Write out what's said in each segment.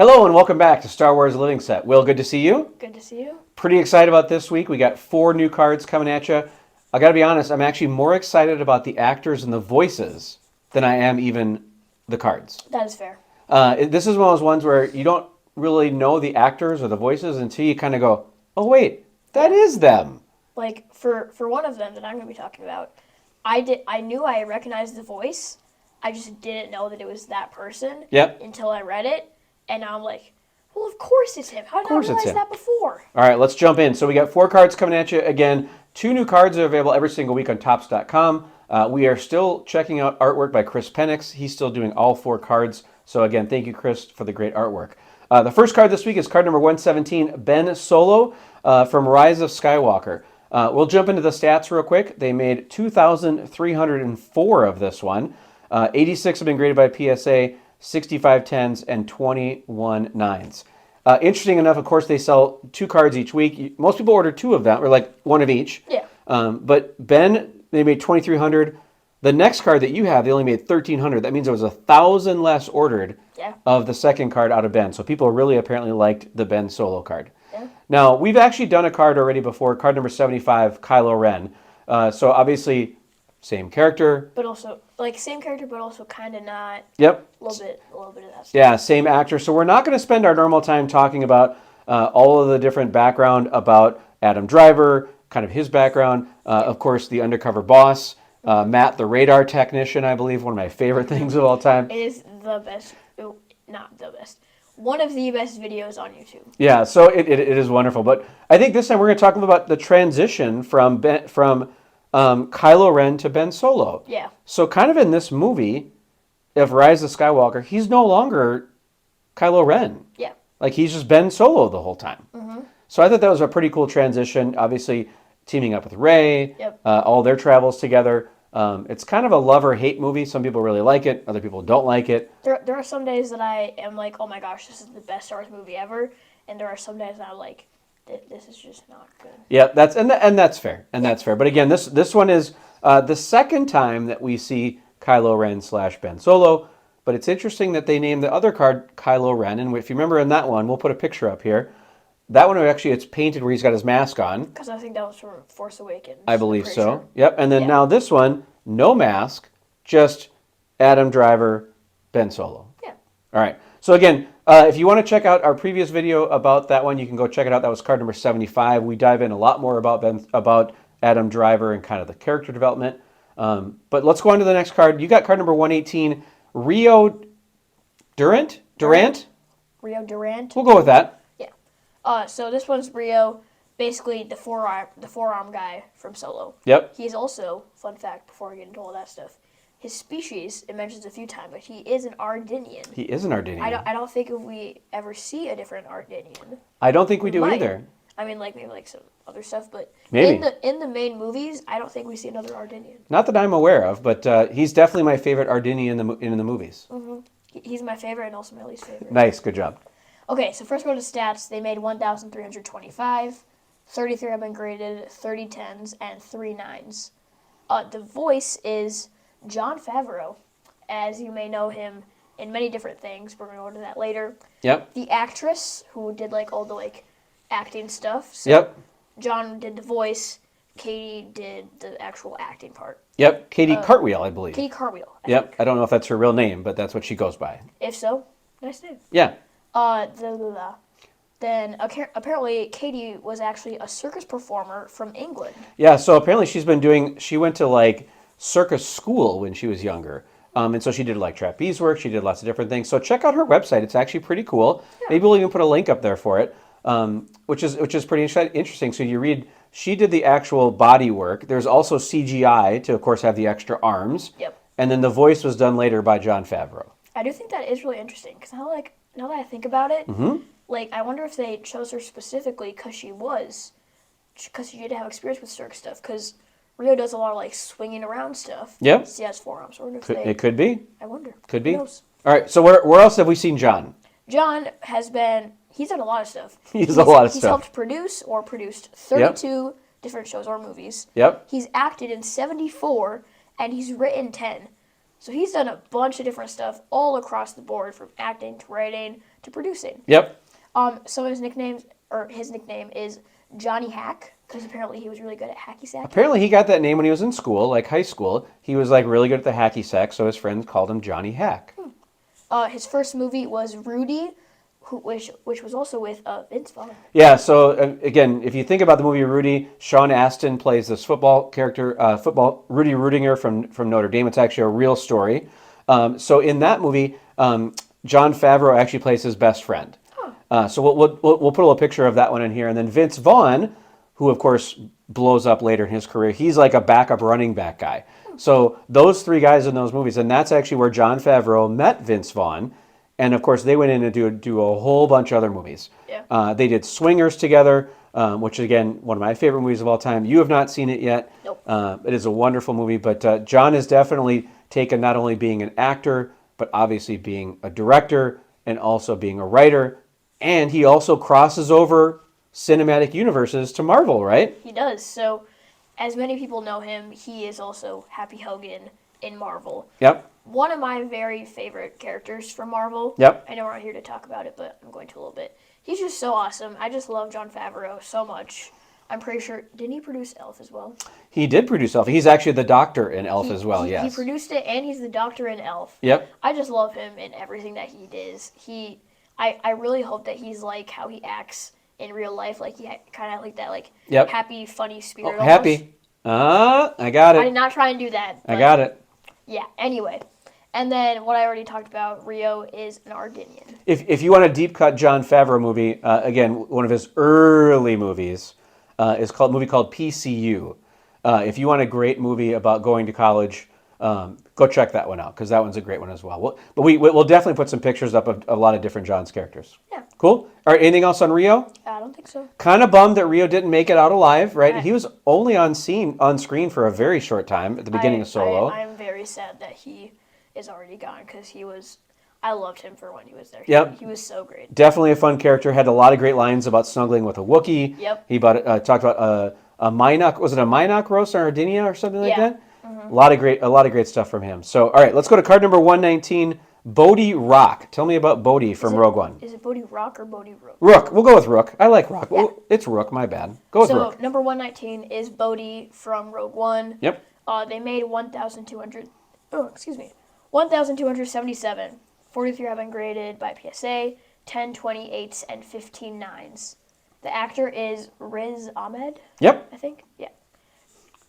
Hello and welcome back to Star Wars Living Set. Will, good to see you. Good to see you. Pretty excited about this week. We got 4 new cards coming at you. I got to be honest, I'm actually more excited about the actors and the voices than I am even the cards. That is fair. This is one of those ones where you don't really know the actors or the voices until you kind of go, oh wait, that is them. Like for one of them that I'm going to be talking about, I knew I recognized the voice. I just didn't know that it was that person until I read it. And now I'm like, well, of course it's him. How did I not realize that before? All right, let's jump in. So we got 4 cards coming at you. Again, 2 new cards are available every single week on Topps.com. We are still checking out artwork by Kris Penix. He's still doing all 4 cards. So again, thank you, Kris, for the great artwork. The first card this week is card number 117, Ben Solo from Rise of Skywalker. We'll jump into the stats real quick. They made 2,304 of this one. 86 have been graded by PSA, 65 10s, and 21 9s. Interesting enough, of course, they sell 2 cards each week. Most people order 2 of them, or like 1 of each. Yeah. But Ben, they made 2,300. The next card that you have, they only made 1,300. That means there was 1,000 less ordered of the second card out of Ben. So people really apparently liked the Ben Solo card. Yeah. Now, we've actually done a card already before, card number 75, Kylo Ren. So obviously, same character. But also, like, same character, but also kind of not. Yep. A little bit of that stuff. Yeah, same actor. So we're not going to spend our normal time talking about all of the different background about Adam Driver, kind of his background. Of course, the undercover boss, Matt, the radar technician, I believe, one of my favorite things of all time. It is the best, not the best, one of the best videos on YouTube. Yeah, so it is wonderful. But I think this time we're going to talk about the transition from Kylo Ren to Ben Solo. Yeah. So kind of in this movie, of Rise of Skywalker, he's no longer Kylo Ren. Yeah. Like, he's just Ben Solo the whole time. Mm-hmm. So I thought that was a pretty cool transition. Obviously, teaming up with Rey, all their travels together. It's kind of a love-or-hate movie. Some people really like it. Other people don't like it. There are some days that I am like, oh my gosh, this is the best Star Wars movie ever. And there are some days that I'm like, this is just not good. Yeah, that's fair. That's fair. But again, this one is the second time that we see Kylo Ren / Ben Solo. But it's interesting that they named the other card Kylo Ren. And if you remember in that one, we'll put a picture up here. That one, actually, it's painted where he's got his mask on. Because I think that was from Force Awakens. I believe so. Sure. Yep. And then now this one, no mask, just Adam Driver, Ben Solo. Yeah. All right. So again, if you want to check out our previous video about that one, you can go check it out. That was card number 75. We dive in a lot more about Adam Driver and kind of the character development. But let's go on to the next card. You got card number 118, Rio Durant? Rio Durant. We'll go with that. Yeah. So this one's Rio, basically the forearm guy from Solo. Yep. He's also, fun fact, before I get into all that stuff, his species, it mentions a few times, but he is an Ardenian. He is an Ardenian. I don't think if we ever see a different Ardenian. I don't think we do either. I mean, like, maybe like some other stuff, but maybe. in the main movies, I don't think we see another Ardenian. Not that I'm aware of, but he's definitely my favorite Ardenian in the movies. Mm-hmm. He's my favorite and also my least favorite. Nice, good job. Okay, so first go to stats. They made 1,325. 33 have been graded, 30 10s, and 3 9s. The voice is Jon Favreau, as you may know him in many different things. We're going to go into that later. Yep. The actress who did like all the like acting stuff. So yep. John did the voice. Katie did the actual acting part. Yep. Katie Cartwheel, I believe. Katie Cartwheel. I think. I don't know if that's her real name, but that's what she goes by. If so, nice name. Yeah. Then apparently Katie was actually a circus performer from England. Yeah, so apparently she went to like circus school when she was younger. And so she did like trapeze work, she did lots of different things. So check out her website, it's actually pretty cool. Yeah. Maybe we'll even put a link up there for it, which is pretty interesting. So you read, she did the actual body work. There's also CGI to, of course, have the extra arms. Yep. And then the voice was done later by Jon Favreau. I do think that is really interesting, because now that I think about it, like, I wonder if they chose her specifically because she did have experience with circus stuff, because Rio does a lot of, like, swinging around stuff. Yep. She has forearms. It could be. I wonder. Could be. Who knows? All right, so where else have we seen John? John he's done a lot of stuff. He's a lot of He's stuff. helped produce or produced 32 different shows or movies. Yep. He's acted in 74, and he's written 10. So he's done a bunch of different stuff all across the board, from acting to writing to producing. Yep. So his nickname is Johnny Hack, because apparently he was really good at hacky sack. Apparently he got that name when he was in school, like high school. He was like really good at the hacky sack, so his friends called him Johnny Hack. His first movie was Rudy, which was also with Vince Vaughn. Yeah, so again, if you think about the movie Rudy, Sean Astin plays this football character, Rudy Rudinger from Notre Dame. It's actually a real story. So in that movie, Jon Favreau actually plays his best friend. So we'll put a little picture of that one in here. And then Vince Vaughn, who of course blows up later in his career, he's like a backup running back guy. So those three guys in those movies, and that's actually where Jon Favreau met Vince Vaughn. And of course, they went in to do a whole bunch of other movies. Yeah. They did Swingers together, which is, again, one of my favorite movies of all time. You have not seen it yet. Nope. It is a wonderful movie. But John has definitely taken not only being an actor, but obviously being a director and also being a writer. And he also crosses over cinematic universes to Marvel, right? He does. So, as many people know him, he is also Happy Hogan in Marvel. Yep. One of my very favorite characters from Marvel. Yep. I know we're not here to talk about it, but I'm going to a little bit. He's just so awesome. I just love Jon Favreau so much. I'm pretty sure, didn't he produce Elf as well? He did produce Elf. He's actually the doctor in Elf as well, yes. He produced it, and he's the doctor in Elf. Yep. I just love him in everything that he does. I really hope that he's like how he acts in real life. Like, he kind of like that, like, Yep. happy, funny spirit. Oh, happy. I got I did it. not try and do that. I got it. Yeah, anyway. And then what I already talked about, Rio is an Argonian. If you want a deep cut Jon Favreau movie, again, one of his early movies is a movie called PCU. If you want a great movie about going to college, go check that one out, because that one's a great one as well. We'll definitely put some pictures up of a lot of different John's characters. Yeah. Cool. All right, anything else on Rio? I don't think so. Kind of bummed that Rio didn't make it out alive, right? Right. He was only on screen for a very short time at the beginning of Solo. I'm very sad that he is already gone, because I loved him for when he was there. Yep. He was so great. Definitely a fun character. Had a lot of great lines about snuggling with a Wookiee. Yep. He talked about a Minok. Was it a Minok roast on Ardinia or something like Yeah. that? Mm-hmm. A lot of great stuff from him. So, all right, let's go to card number 119. Bodhi Rook. Tell me about Bodhi from Rogue One. Is it Bodhi Rock or Bodhi Rook? Rook. We'll go with Rook. I like Rook. Yeah. It's Rook. My bad. Go with Rook. So number 119 is Bodhi from Rogue One. Yep. They made 1,277. 43 have been graded by PSA, 10 28s, and 15 9s. The actor is Riz Ahmed, Yep. I think. Yeah.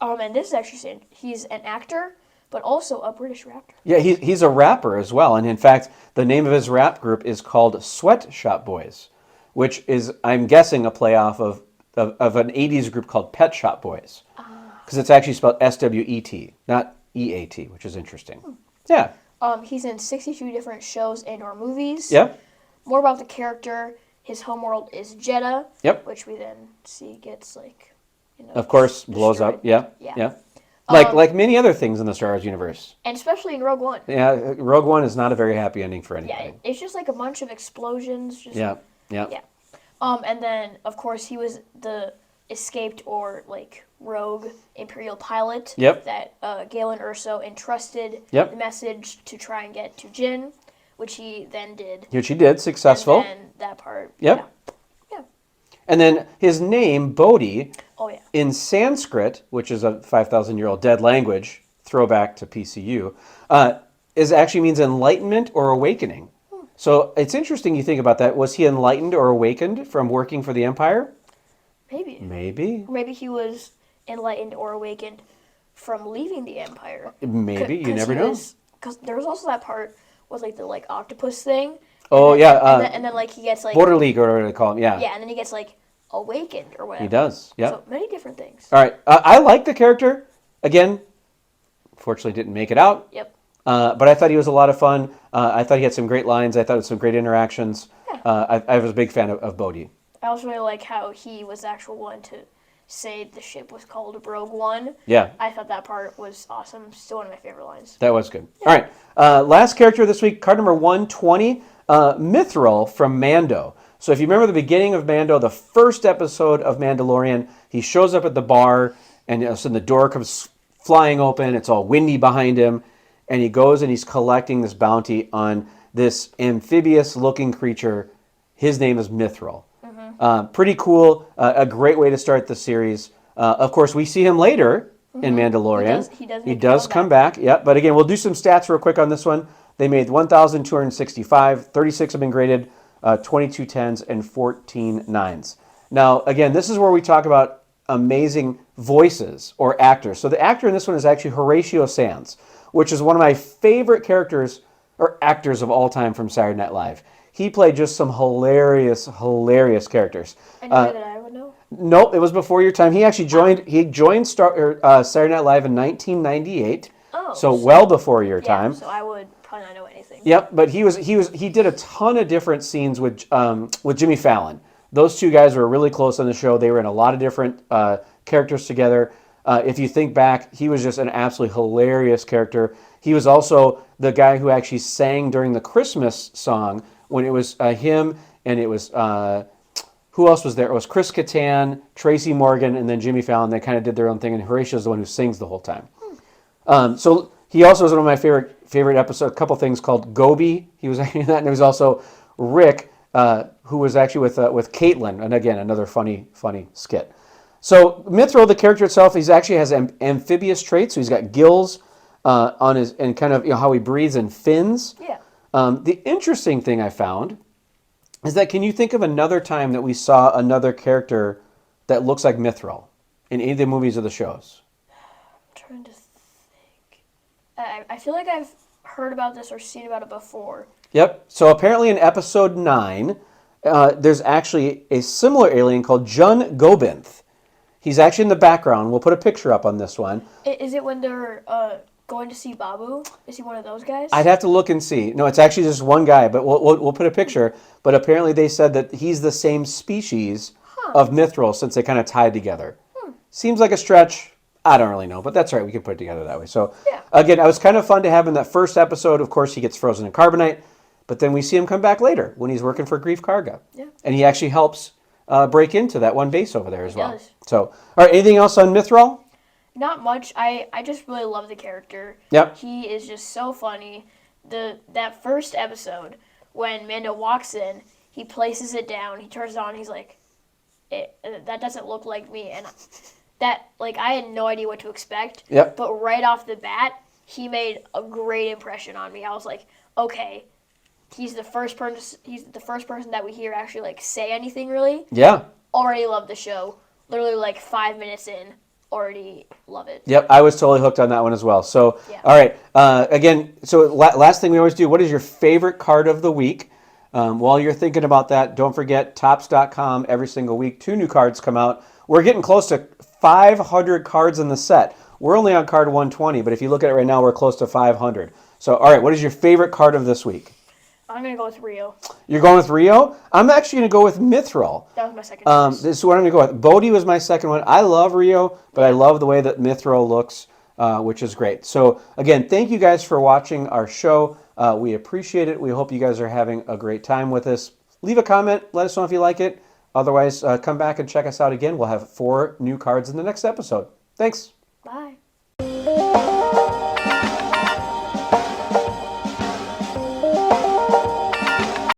And this is actually saying he's an actor, but also a British rapper. Yeah, he's a rapper as well. And in fact, the name of his rap group is called Sweatshop Boys, which is, I'm guessing, a playoff of an 80s group called Pet Shop Boys. Because it's actually spelled SWET, not EAT, which is interesting. Yeah. He's in 62 different shows and or movies. Yep. More about the character. His homeworld is Jeddah. Yep. Which we then see gets Of course, blows destroyed. up. Yeah. Yeah. Yeah. Like many other things in the Star Wars universe. And especially in Rogue One. Yeah, Rogue One is not a very happy ending for Yeah, anything. it's just like a bunch of explosions. Just, Yeah. Yeah. And then, of course, he was the escaped or rogue Imperial pilot. Yep. That Galen Erso entrusted Yep. the message to try and get to Jin, which he then did. Which he did, successful. And then that part. Yep. Yeah. And then his name, Bodhi, Oh yeah. in Sanskrit, which is a 5,000-year-old dead language, throwback to PCU, actually means enlightenment or awakening. So it's interesting you think about that. Was he enlightened or awakened from working for the Empire? Maybe. Maybe. Or maybe he was enlightened or awakened from leaving the Empire. Maybe. You never know. Because there was also that part with the octopus thing. Oh, then, yeah. And then he gets Border League, or whatever they call him. Yeah. Yeah, and then he gets awakened or whatever. He does. Yeah. So many different things. All right. I like the character. Again, fortunately didn't make it out. Yep. But I thought he was a lot of fun. I thought he had some great lines. I thought it was some great interactions. Yeah. I was a big fan of Bodhi. I also really like how he was the actual one to say the ship was called Rogue One. Yeah. I thought that part was awesome. Still one of my favorite lines. That was good. All right. Last character this week, card number 120, Mythrol from Mando. So if you remember the beginning of Mando, the first episode of Mandalorian, he shows up at the bar, and all of a sudden the door comes flying open. It's all windy behind him. and he goes and he's collecting this bounty on this amphibious-looking creature. His name is Mythrol. Pretty cool. A great way to start the series. Of course, we see him later in Mandalorian. He does come back. Yep. But again, we'll do some stats real quick on this one. They made 1,265. 36 have been graded. 22 10s and 14 9s. Now, again, this is where we talk about amazing voices or actors. So the actor in this one is actually Horatio Sands, which is one of my favorite characters or actors of all time from Saturday Night Live. He played just some hilarious characters. Any way that I would know? Nope, it was before your time. He actually joined Saturday Night Live in 1998. Oh, so well before your time. So I would probably not know anything. Yep, but he did a ton of different scenes with Jimmy Fallon. Those two guys were really close on the show. They were in a lot of different characters together. If you think back, he was just an absolutely hilarious character. He was also the guy who actually sang during the Christmas song when it was him, and it was, who else was there? It was Chris Kattan, Tracy Morgan, and then Jimmy Fallon. They kind of did their own thing, and Horatio's the one who sings the whole time. So he also was one of my favorite episodes, a couple things called Gobi. He was actually in that, and there was also Rick, who was actually with Caitlin, and again, another funny skit. So Mythrol, the character itself, he actually has amphibious traits. So he's got gills on his, and kind of how he breathes, and fins. Yeah. The interesting thing I found is that, can you think of another time that we saw another character that looks like Mythrol in any of the movies or the shows? I'm trying to think. I feel like I've heard about this or seen about it before. Yep. So apparently in episode 9, there's actually a similar alien called Jun Gobinth. He's actually in the background. We'll put a picture up on this one. Is it when they're going to see Babu? Is he one of those guys? I'd have to look and see. No, it's actually just one guy, but we'll put a picture. But apparently they said that he's the same species of Mythrol since they kind of tied together. Seems like a stretch. I don't really know, but that's all right. We can put it together that way. So, again, it was kind of fun to have in that first episode. Of course, he gets frozen in carbonite, but then we see him come back later when he's working for Grief Karga. Yeah. And he actually helps break into that one base over there as well. Does. So, all right, anything else on Mythrol? Not much. I just really love the character. Yep. He is just so funny. That first episode, when Mando walks in, he places it down, he turns it on, he's like, that doesn't look like me. And that, like, I had no idea what to expect. Yep. But right off the bat, he made a great impression on me. I was like, okay, he's the first person that we hear actually, like, say anything, really. Yeah. Already love the show. Literally, like, 5 minutes in. Already love it. Yep, I was totally hooked on that one as well. So, all right. Again, so last thing we always do, what is your favorite card of the week? While you're thinking about that, don't forget Topps.com every single week. 2 new cards come out. We're getting close to 500 cards in the set. We're only on card 120, but if you look at it right now, we're close to 500. So, all right, what is your favorite card of this week? I'm going to go with Rio. You're going with Rio? I'm actually going to go with Mythrol. That was my second choice. This is what I'm going to go with. Bodhi was my second one. I love Rio, but I love the way that Mythrol looks, which is great. So, again, thank you guys for watching our show. We appreciate it. We hope you guys are having a great time with us. Leave a comment. Let us know if you like it. Otherwise, come back and check us out again. We'll have 4 new cards in the next episode. Thanks.